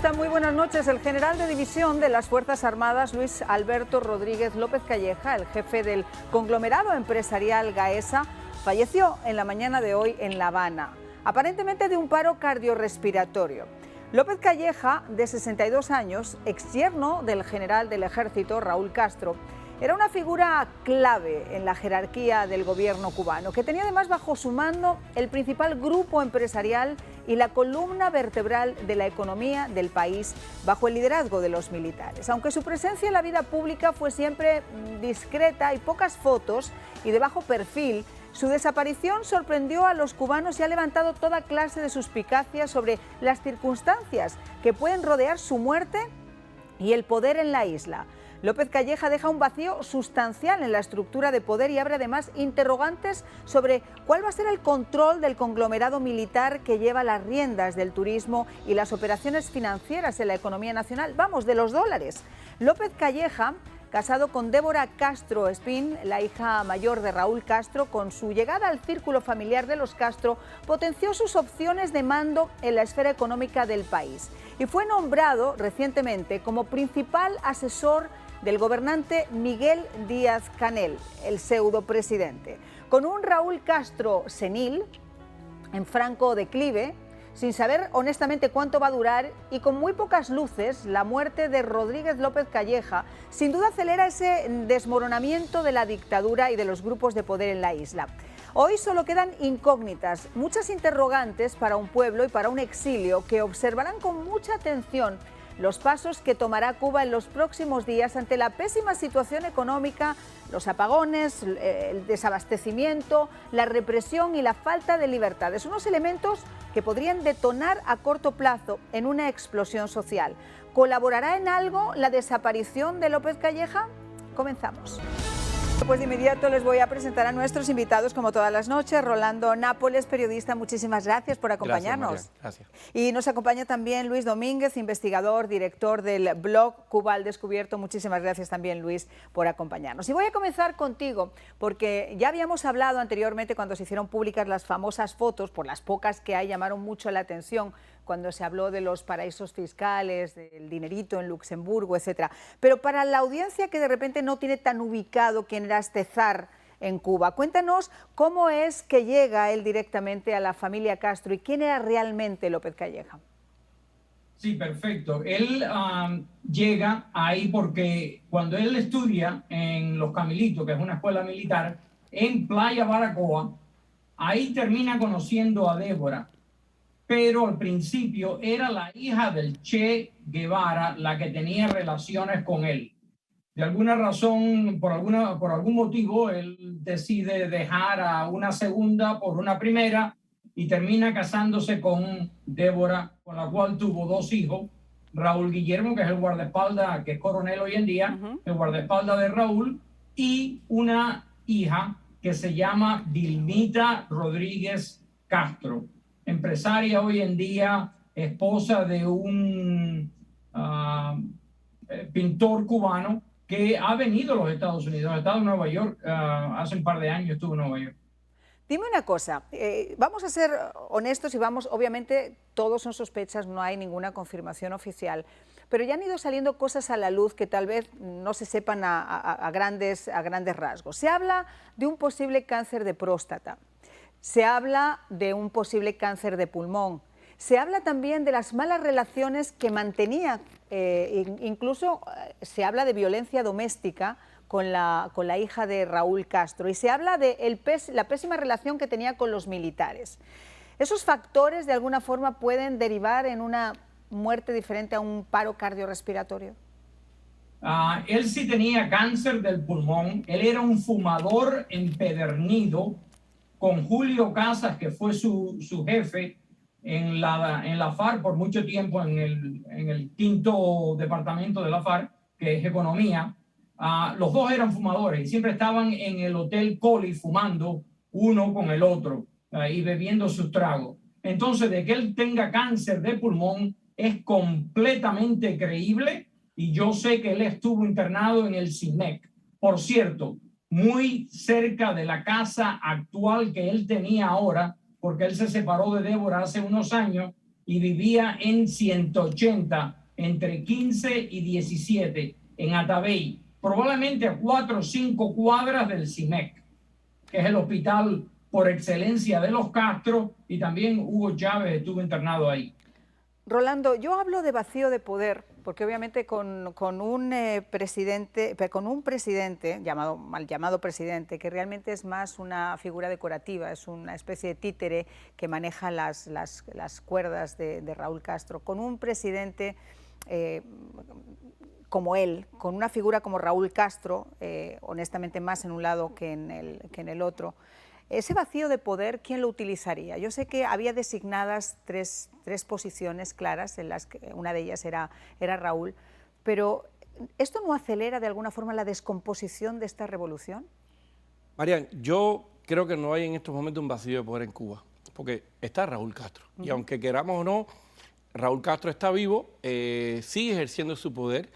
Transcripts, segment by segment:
están? Muy buenas noches. El general de división de las Fuerzas Armadas, Luis Alberto Rodríguez López Calleja, el jefe del conglomerado empresarial Gaesa, falleció en la mañana de hoy en La Habana, aparentemente de un paro cardiorrespiratorio. López Calleja, de 62 años, exyerno del general del ejército Raúl Castro, era una figura clave en la jerarquía del gobierno cubano, que tenía además bajo su mando el principal grupo empresarial y la columna vertebral de la economía del país bajo el liderazgo de los militares. Aunque su presencia en la vida pública fue siempre discreta y pocas fotos y de bajo perfil, su desaparición sorprendió a los cubanos y ha levantado toda clase de suspicacias sobre las circunstancias que pueden rodear su muerte y el poder en la isla. López Calleja deja un vacío sustancial en la estructura de poder y abre además interrogantes sobre cuál va a ser el control del conglomerado militar que lleva las riendas del turismo y las operaciones financieras en la economía nacional, vamos, de los dólares. López Calleja, casado con Débora Castro Espín, la hija mayor de Raúl Castro, con su llegada al círculo familiar de los Castro, potenció sus opciones de mando en la esfera económica del país y fue nombrado recientemente como principal asesor del gobernante Miguel Díaz-Canel, el pseudopresidente. Con un Raúl Castro senil, en franco declive, sin saber honestamente cuánto va a durar y con muy pocas luces, la muerte de Rodríguez López Calleja sin duda acelera ese desmoronamiento de la dictadura y de los grupos de poder en la isla. Hoy solo quedan incógnitas, muchas interrogantes para un pueblo y para un exilio que observarán con mucha atención los pasos que tomará Cuba en los próximos días ante la pésima situación económica, los apagones, el desabastecimiento, la represión y la falta de libertades, unos elementos que podrían detonar a corto plazo en una explosión social. ¿Colaborará en algo la desaparición de López Calleja? Comenzamos. Pues de inmediato les voy a presentar a nuestros invitados, como todas las noches. Rolando Nápoles, periodista, muchísimas gracias por acompañarnos. Gracias, María. Gracias. Y nos acompaña también Luis Domínguez, investigador, director del blog Cuba al Descubierto. Muchísimas gracias también, Luis, por acompañarnos. Y voy a comenzar contigo, porque ya habíamos hablado anteriormente cuando se hicieron públicas las famosas fotos, por las pocas que hay, llamaron mucho la atención, cuando se habló de los paraísos fiscales, del dinerito en Luxemburgo, etcétera. Pero para la audiencia que de repente no tiene tan ubicado quién era este zar en Cuba, cuéntanos cómo es que llega él directamente a la familia Castro y quién era realmente López Calleja. Sí, perfecto. Él llega ahí porque cuando él estudia en Los Camilitos, que es una escuela militar, en Playa Baracoa, ahí termina conociendo a Débora. Pero al principio era la hija del Che Guevara la que tenía relaciones con él. De alguna razón, por algún motivo, él decide dejar a una segunda por una primera y termina casándose con Débora, con la cual tuvo dos hijos, Raúl Guillermo, que es el guardaespaldas, que es coronel hoy en día, el guardaespaldas de Raúl, y una hija que se llama Dilmita Rodríguez Castro, empresaria hoy en día, esposa de un pintor cubano que ha venido a los Estados Unidos, ha estado en Nueva York, hace un par de años estuvo en Nueva York. Dime una cosa, vamos a ser honestos y vamos, obviamente todos son sospechas, no hay ninguna confirmación oficial, pero ya han ido saliendo cosas a la luz que tal vez no se sepan a grandes rasgos. Se habla de un posible cáncer de próstata. Se habla de un posible cáncer de pulmón. Se habla también de las malas relaciones que mantenía, incluso se habla de violencia doméstica con la hija de Raúl Castro y se habla de la pésima relación que tenía con los militares. ¿Esos factores de alguna forma pueden derivar en una muerte diferente a un paro cardiorrespiratorio? Él sí tenía cáncer del pulmón, él era un fumador empedernido, con Julio Casas, que fue su jefe en la FARC por mucho tiempo, en el quinto departamento de la FARC, que es economía. Los dos eran fumadores y siempre estaban en el Hotel Coli fumando uno con el otro y bebiendo sus tragos. Entonces, de que él tenga cáncer de pulmón es completamente creíble y yo sé que él estuvo internado en el CIMEC. Por cierto, muy cerca de la casa actual que él tenía ahora, porque él se separó de Débora hace unos años y vivía en 180, entre 15 y 17, en Atabey, probablemente a 4 o 5 cuadras del CIMEC, que es el hospital por excelencia de los Castro, y también Hugo Chávez estuvo internado ahí. Rolando, yo hablo de vacío de poder, porque obviamente con un presidente mal llamado presidente, que realmente es más una figura decorativa, es una especie de títere que maneja las cuerdas de Raúl Castro, con un presidente como él, con una figura como Raúl Castro, honestamente más en un lado que en el otro. Ese vacío de poder, ¿quién lo utilizaría? Yo sé que había designadas tres posiciones claras, en las que una de ellas era Raúl, pero ¿esto no acelera de alguna forma la descomposición de esta revolución? Marian, yo creo que no hay en estos momentos un vacío de poder en Cuba, porque está Raúl Castro. Y aunque queramos o no, Raúl Castro está vivo, sigue ejerciendo su poder,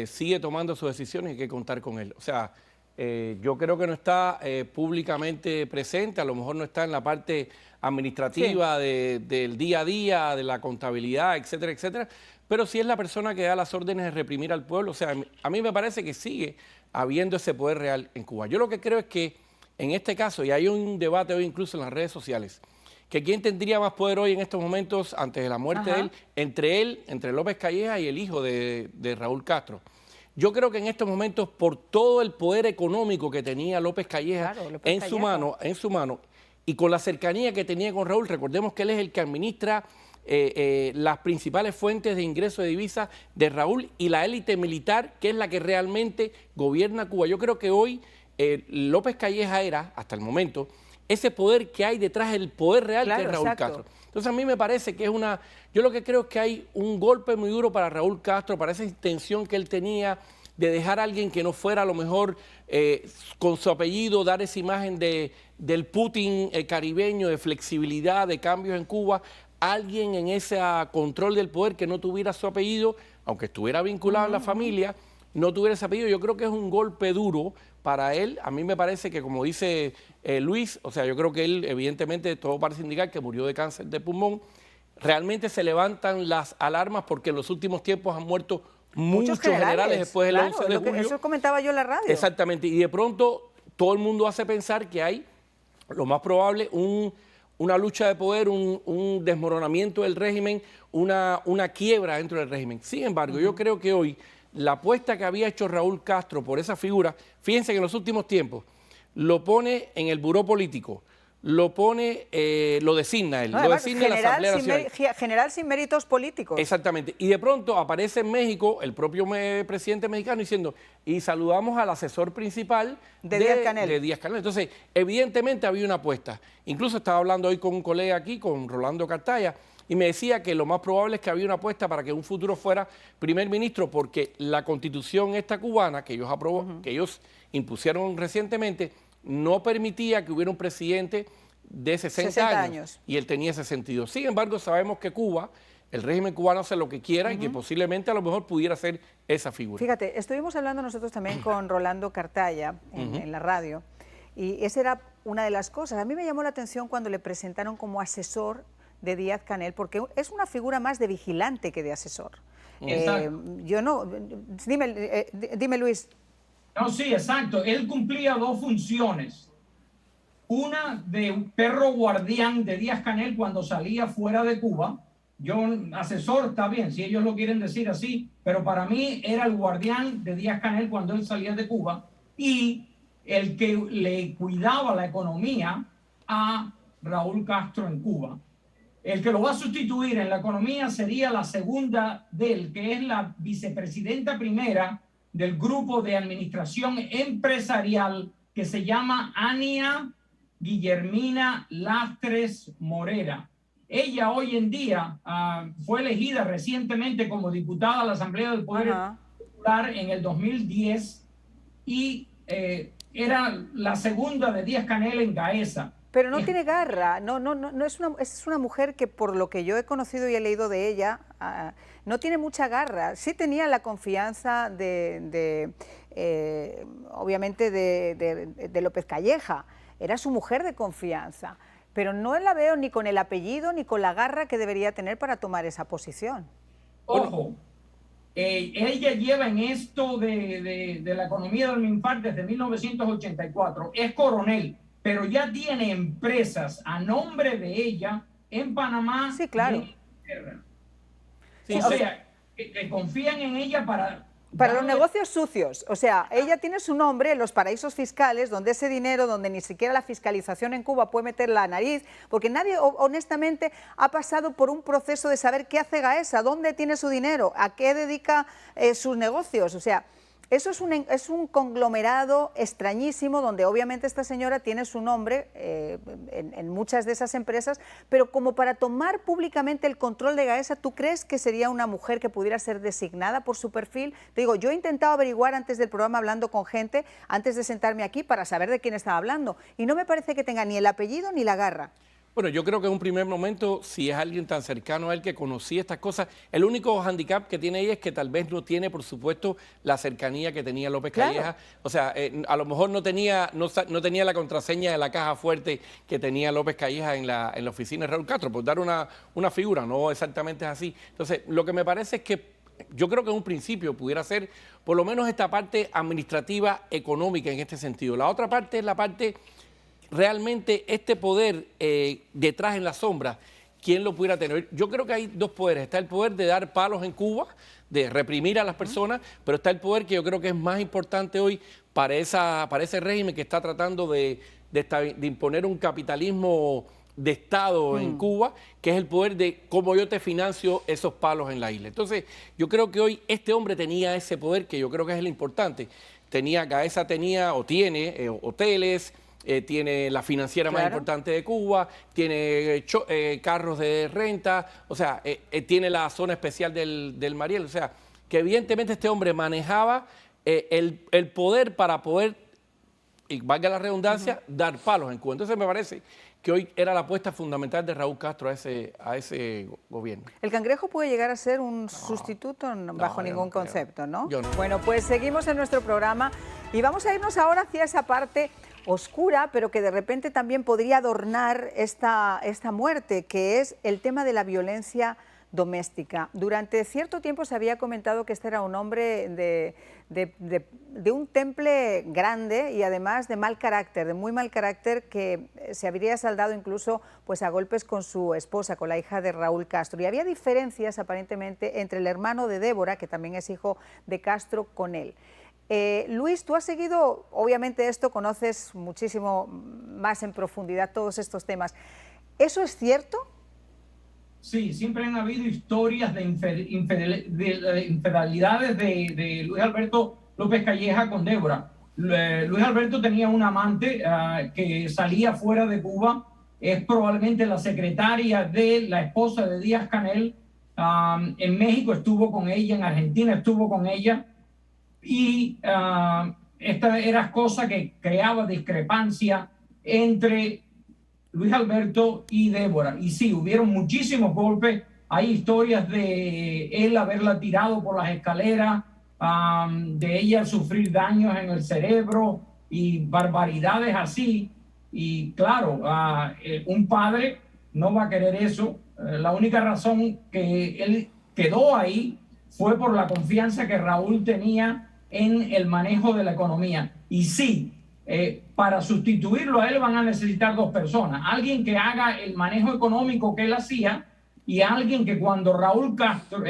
sigue tomando sus decisiones y hay que contar con él. O sea, yo creo que no está públicamente presente, a lo mejor no está en la parte administrativa del día a día, de la contabilidad, etcétera, etcétera, pero sí es la persona que da las órdenes de reprimir al pueblo. O sea, a mí me parece que sigue habiendo ese poder real en Cuba. Yo lo que creo es que en este caso, y hay un debate hoy incluso en las redes sociales, que quién tendría más poder hoy en estos momentos antes de la muerte de él, entre López Calleja y el hijo de Raúl Castro. Yo creo que en estos momentos, por todo el poder económico que tenía López Calleja en su mano, y con la cercanía que tenía con Raúl, recordemos que él es el que administra las principales fuentes de ingreso de divisas de Raúl y la élite militar, que es la que realmente gobierna Cuba. Yo creo que hoy López Calleja era, hasta el momento, ese poder que hay detrás del poder real, que es Raúl Castro. Entonces a mí me parece que es yo lo que creo es que hay un golpe muy duro para Raúl Castro, para esa intención que él tenía de dejar a alguien que no fuera a lo mejor con su apellido, dar esa imagen del Putin caribeño, de flexibilidad, de cambios en Cuba, alguien en ese control del poder que no tuviera su apellido, aunque estuviera vinculado a la familia, no tuviera ese apellido. Yo creo que es un golpe duro para él. A mí me parece que, como dice Luis, o sea, yo creo que él, evidentemente, todo parece indicar que murió de cáncer de pulmón. Realmente se levantan las alarmas porque en los últimos tiempos han muerto muchos generales después del 11 de julio. Eso comentaba yo en la radio. Exactamente, y de pronto todo el mundo hace pensar que hay, lo más probable, una lucha de poder, un desmoronamiento del régimen, una quiebra dentro del régimen. Sin embargo, yo creo que hoy la apuesta que había hecho Raúl Castro por esa figura, fíjense que en los últimos tiempos lo pone en el buró político, lo pone, lo designa él, lo designa en la Asamblea Nacional. General sin méritos políticos. Exactamente. Y de pronto aparece en México el propio presidente mexicano diciendo, y saludamos al asesor principal de Díaz Canel. Entonces, evidentemente había una apuesta. Incluso estaba hablando hoy con un colega aquí, con Rolando Cartaya, y me decía que lo más probable es que había una apuesta para que un futuro fuera primer ministro, porque la constitución esta cubana que ellos que ellos impusieron recientemente, no permitía que hubiera un presidente de 60 años, y él tenía 62. Sin embargo, sabemos que Cuba, el régimen cubano hace lo que quiera y que posiblemente a lo mejor pudiera ser esa figura. Fíjate, estuvimos hablando nosotros también con Rolando Cartaya en la radio, y esa era una de las cosas. A mí me llamó la atención cuando le presentaron como asesor de Díaz Canel, porque es una figura más de vigilante que de asesor. Yo no... Dime, Luis. No, sí, exacto. Él cumplía dos funciones. Una de perro guardián de Díaz Canel cuando salía fuera de Cuba. Yo, asesor, está bien, si ellos lo quieren decir así, pero para mí era el guardián de Díaz Canel cuando él salía de Cuba y el que le cuidaba la economía a Raúl Castro en Cuba. El que lo va a sustituir en la economía sería la segunda de él, que es la vicepresidenta primera del grupo de administración empresarial que se llama Ania Guillermina Lastres Morera. Ella hoy en día fue elegida recientemente como diputada a la Asamblea del Poder Popular en el 2010 y era la segunda de Díaz Canel en Gaesa. Pero no tiene garra, no es una mujer que, por lo que yo he conocido y he leído de ella, no tiene mucha garra. Sí tenía la confianza obviamente de López Calleja, era su mujer de confianza, pero no la veo ni con el apellido ni con la garra que debería tener para tomar esa posición. Ojo, ella lleva en esto de la economía del MINFAR desde 1984, es coronel, pero ya tiene empresas a nombre de ella en Panamá. Sí, claro. Y en Inglaterra. Sí, o sea, que confían en ella para los negocios sucios. O sea, ella tiene su nombre en los paraísos fiscales, donde ese dinero, donde ni siquiera la fiscalización en Cuba puede meter la nariz, porque nadie, honestamente, ha pasado por un proceso de saber qué hace Gaesa, dónde tiene su dinero, a qué dedica sus negocios. O sea, eso es un conglomerado extrañísimo, donde obviamente esta señora tiene su nombre en muchas de esas empresas, pero como para tomar públicamente el control de Gaesa, ¿tú crees que sería una mujer que pudiera ser designada por su perfil? Te digo, yo he intentado averiguar antes del programa, hablando con gente, antes de sentarme aquí, para saber de quién estaba hablando, y no me parece que tenga ni el apellido ni la garra. Bueno, yo creo que en un primer momento, si es alguien tan cercano a él que conocía estas cosas, el único handicap que tiene ella es que tal vez no tiene, por supuesto, la cercanía que tenía López Calleja. O sea, a lo mejor no tenía la contraseña de la caja fuerte que tenía López Calleja en la oficina de Raúl Castro, por dar una figura, no exactamente es así. Entonces, lo que me parece es que yo creo que en un principio pudiera ser por lo menos esta parte administrativa, económica en este sentido. La otra parte es la parte... Realmente este poder detrás en la sombra, ¿quién lo pudiera tener? Yo creo que hay dos poderes. Está el poder de dar palos en Cuba, de reprimir a las personas, pero está el poder que yo creo que es más importante hoy para ese régimen que está tratando de imponer un capitalismo de Estado en Cuba, que es el poder de cómo yo te financio esos palos en la isla. Entonces, yo creo que hoy este hombre tenía ese poder que yo creo que es el importante. Gaesa tenía o tiene hoteles, tiene la financiera más importante de Cuba, tiene carros de renta, o sea, tiene la zona especial del Mariel. O sea, que evidentemente este hombre manejaba el poder para poder, y valga la redundancia, dar palos en Cuba. Entonces me parece que hoy era la apuesta fundamental de Raúl Castro a ese gobierno. ¿El Cangrejo puede llegar a ser un sustituto bajo ningún concepto, no? Yo no. Bueno, pues seguimos en nuestro programa y vamos a irnos ahora hacia esa parte oscura, pero que de repente también podría adornar esta muerte, que es el tema de la violencia doméstica. Durante cierto tiempo se había comentado que este era un hombre de un temple grande y además de mal carácter, de muy mal carácter, que se habría saldado incluso pues a golpes con su esposa, con la hija de Raúl Castro. Y había diferencias aparentemente entre el hermano de Débora, que también es hijo de Castro, con él. Luis, tú has seguido, obviamente esto, conoces muchísimo más en profundidad todos estos temas. ¿Eso es cierto? Sí, siempre han habido historias de infidelidades de Luis Alberto López Calleja con Débora. Luis Alberto tenía un amante que salía fuera de Cuba, es probablemente la secretaria de la esposa de Díaz-Canel. En México estuvo con ella, en Argentina estuvo con ella. Y esta era cosa que creaba discrepancia entre Luis Alberto y Débora. Y sí, hubieron muchísimos golpes. Hay historias de él haberla tirado por las escaleras, de ella sufrir daños en el cerebro y barbaridades así. Y claro, un padre no va a querer eso. La única razón que él quedó ahí fue por la confianza que Raúl tenía en el manejo de la economía. Y sí, para sustituirlo a él van a necesitar dos personas. Alguien que haga el manejo económico que él hacía y alguien que cuando Raúl Castro,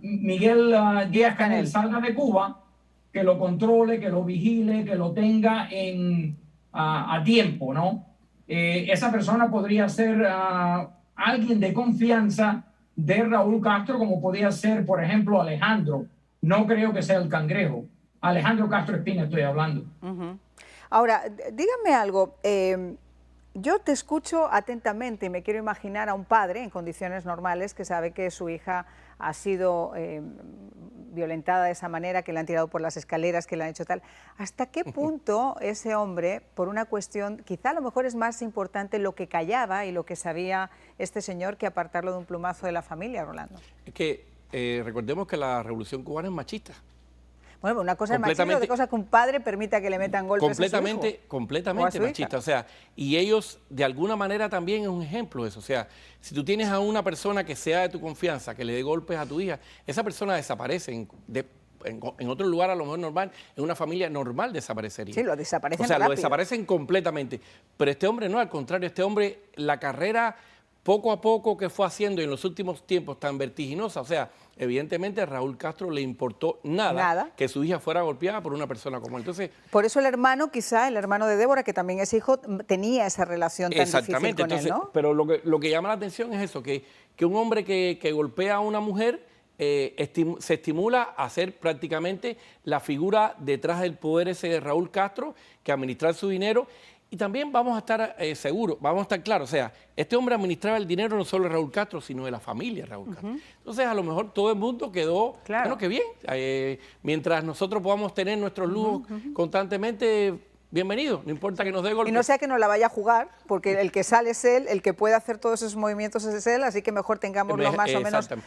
Miguel Díaz-Canel salga de Cuba, que lo controle, que lo vigile, que lo tenga a tiempo, ¿no? Esa persona podría ser alguien de confianza de Raúl Castro, como podía ser, por ejemplo, Alejandro. No creo que sea el Cangrejo. Alejandro Castro Espina estoy hablando. Ahora, dígame algo. Yo te escucho atentamente y me quiero imaginar a un padre en condiciones normales que sabe que su hija ha sido violentada de esa manera, que la han tirado por las escaleras, que la han hecho tal. ¿Hasta qué punto ese hombre, por una cuestión, quizá a lo mejor es más importante lo que callaba y lo que sabía este señor que apartarlo de un plumazo de la familia, Rolando? Es que recordemos que la Revolución Cubana es machista. Bueno, una cosa es machismo, otra cosa es que un padre permita que le metan golpes completamente, a su hijo. completamente machista. O sea, y ellos de alguna manera también es un ejemplo de eso. O sea, si tú tienes a una persona que sea de tu confianza, que le dé golpes a tu hija, esa persona desaparece en otro lugar a lo mejor normal, en una familia normal desaparecería. Sí, lo desaparecen O sea, rápido. lo desaparecen completamente. Pero este hombre no, al contrario, este hombre, la carrera poco a poco que fue haciendo en los últimos tiempos tan vertiginosa, o sea, evidentemente a Raúl Castro le importó nada que su hija fuera golpeada por una persona como él. Entonces, por eso el hermano, quizá, el hermano de Débora, que también es hijo, tenía esa relación tan difícil con él, ¿no? Pero lo que llama la atención es eso, que un hombre que golpea a una mujer se estimula a ser prácticamente la figura detrás del poder ese de Raúl Castro, que administrar su dinero. Y también vamos a estar seguros, vamos a estar claros, o sea, este hombre administraba el dinero no solo de Raúl Castro, sino de la familia de Raúl Castro. Entonces, a lo mejor todo el mundo quedó, bueno, que bien, mientras nosotros podamos tener nuestros lujos constantemente, bienvenido, no importa que nos dé golpes. Y no sea que nos la vaya a jugar, porque el que sale es él, el que puede hacer todos esos movimientos es él, así que mejor tengámoslo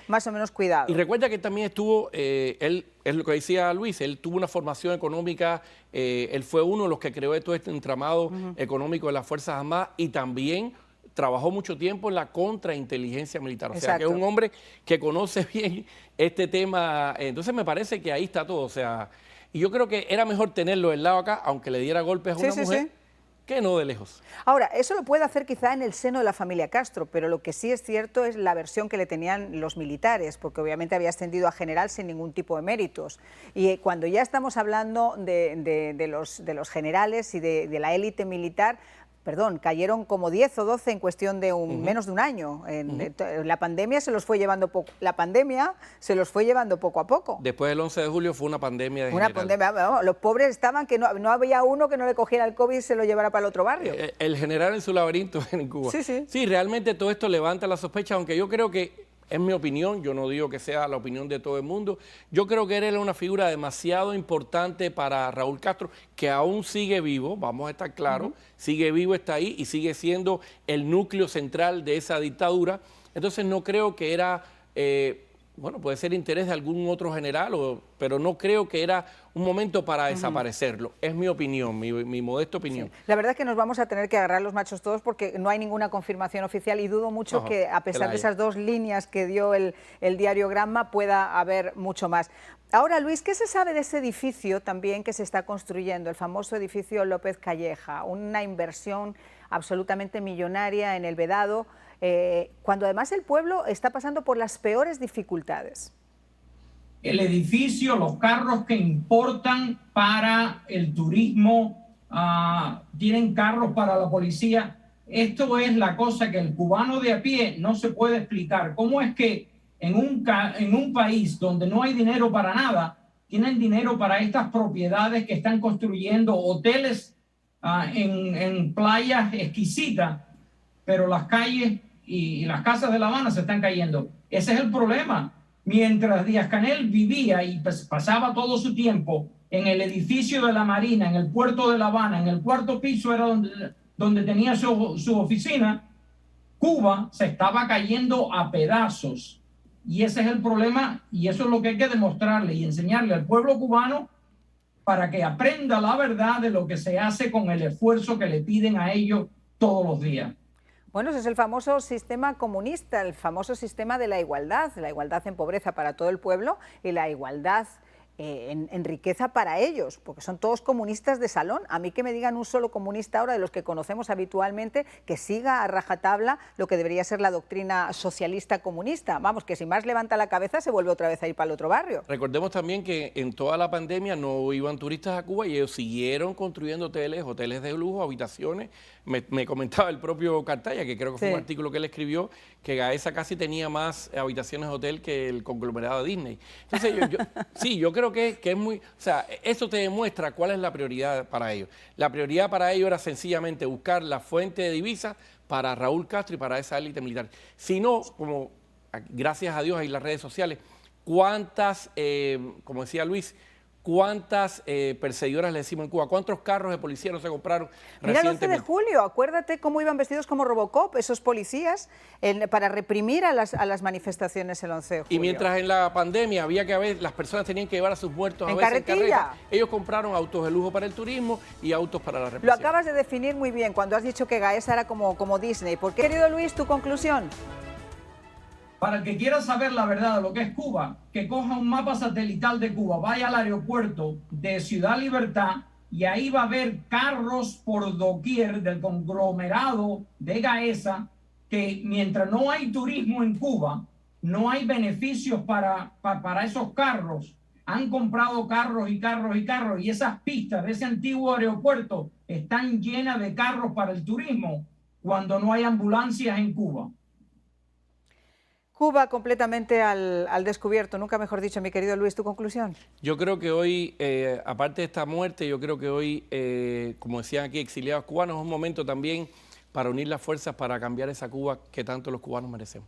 más o menos cuidado. Y recuerda que también estuvo, él, es lo que decía Luis, él tuvo una formación económica, él fue uno de los que creó todo este entramado económico de las Fuerzas Armadas y también trabajó mucho tiempo en la contrainteligencia militar. O sea, que es un hombre que conoce bien este tema. Entonces me parece que ahí está todo, o sea. Y yo creo que era mejor tenerlo del lado acá, aunque le diera golpes a una mujer, que no de lejos. Ahora, eso lo puede hacer quizá en el seno de la familia Castro, pero lo que sí es cierto es la versión que le tenían los militares, porque obviamente había ascendido a general sin ningún tipo de méritos. Y cuando ya estamos hablando de los generales y de la élite militar, perdón, cayeron como 10 o 12 en cuestión de menos de un año. La pandemia se los fue llevando poco. Poco a poco. Después del 11 de julio fue una pandemia de Una pandemia, vamos, los pobres estaban que no había uno que no le cogiera el COVID y se lo llevara para el otro barrio. El general en su laberinto en Cuba. Sí, realmente todo esto levanta la sospecha, aunque yo creo que es mi opinión, yo no digo que sea la opinión de todo el mundo. Yo creo que él era una figura demasiado importante para Raúl Castro, que aún sigue vivo, vamos a estar claros, sigue vivo, está ahí y sigue siendo el núcleo central de esa dictadura. Entonces no creo que era, bueno, puede ser interés de algún otro general, pero no creo que era un momento para desaparecerlo. Es mi opinión, mi modesta opinión. Sí. La verdad es que nos vamos a tener que agarrar los machos todos porque no hay ninguna confirmación oficial y dudo mucho que a pesar de esas dos líneas que dio el diario Granma pueda haber mucho más. Ahora, Luis, ¿qué se sabe de ese edificio también que se está construyendo, el famoso edificio López Calleja? Una inversión absolutamente millonaria en el Vedado, cuando además el pueblo está pasando por las peores dificultades. El edificio, los carros que importan para el turismo, tienen carros para la policía. Esto es la cosa que el cubano de a pie no se puede explicar. ¿Cómo es que en un país donde no hay dinero para nada, tienen dinero para estas propiedades que están construyendo, hoteles en playas exquisitas, pero las calles y las casas de La Habana se están cayendo? Ese es el problema. Mientras Díaz-Canel vivía y pasaba todo su tiempo en el edificio de la Marina, en el puerto de La Habana, en el cuarto piso era donde tenía su oficina, Cuba se estaba cayendo a pedazos. Y ese es el problema y eso es lo que hay que demostrarle y enseñarle al pueblo cubano para que aprenda la verdad de lo que se hace con el esfuerzo que le piden a ellos todos los días. Bueno, ese es el famoso sistema comunista, el famoso sistema de la igualdad en pobreza para todo el pueblo y la igualdad en riqueza para ellos, porque son todos comunistas de salón. A mí que me digan un solo comunista ahora de los que conocemos habitualmente que siga a rajatabla lo que debería ser la doctrina socialista comunista. Vamos, que si más levanta la cabeza se vuelve otra vez a ir para el otro barrio. Recordemos también que en toda la pandemia no iban turistas a Cuba y ellos siguieron construyendo hoteles de lujo, habitaciones. Me comentaba el propio Cartaya, que creo que fue un artículo que él escribió, que Gaesa casi tenía más habitaciones de hotel que el conglomerado de Disney. Entonces, yo creo que es muy... O sea, eso te demuestra cuál es la prioridad para ellos. La prioridad para ellos era sencillamente buscar la fuente de divisas para Raúl Castro y para esa élite militar. Si no, como gracias a Dios hay las redes sociales, cuántas, como decía Luis, ¿Cuántas perseguidoras le decimos en Cuba? ¿Cuántos carros de policía no se compraron Mira el 11 de recientemente? julio, acuérdate cómo iban vestidos como Robocop esos policías para reprimir a las manifestaciones el 11 de julio. Y mientras en la pandemia había que haber, las personas tenían que llevar a sus muertos a En veces en carretilla. carreta, ellos compraron autos de lujo para el turismo y autos para la Lo represión. acabas de definir muy bien cuando has dicho que Gaesa era como Disney. ¿Por qué, querido Luis, tu conclusión? Para el que quiera saber la verdad de lo que es Cuba, que coja un mapa satelital de Cuba, vaya al aeropuerto de Ciudad Libertad y ahí va a ver carros por doquier del conglomerado de Gaesa, que mientras no hay turismo en Cuba, no hay beneficios para esos carros. Han comprado carros y carros y carros y esas pistas de ese antiguo aeropuerto están llenas de carros para el turismo cuando no hay ambulancias en Cuba. Cuba completamente al descubierto, nunca mejor dicho, mi querido Luis, ¿tu conclusión? Yo creo que hoy, aparte de esta muerte, yo creo que hoy, como decían aquí, exiliados cubanos, es un momento también para unir las fuerzas para cambiar esa Cuba que tanto los cubanos merecemos.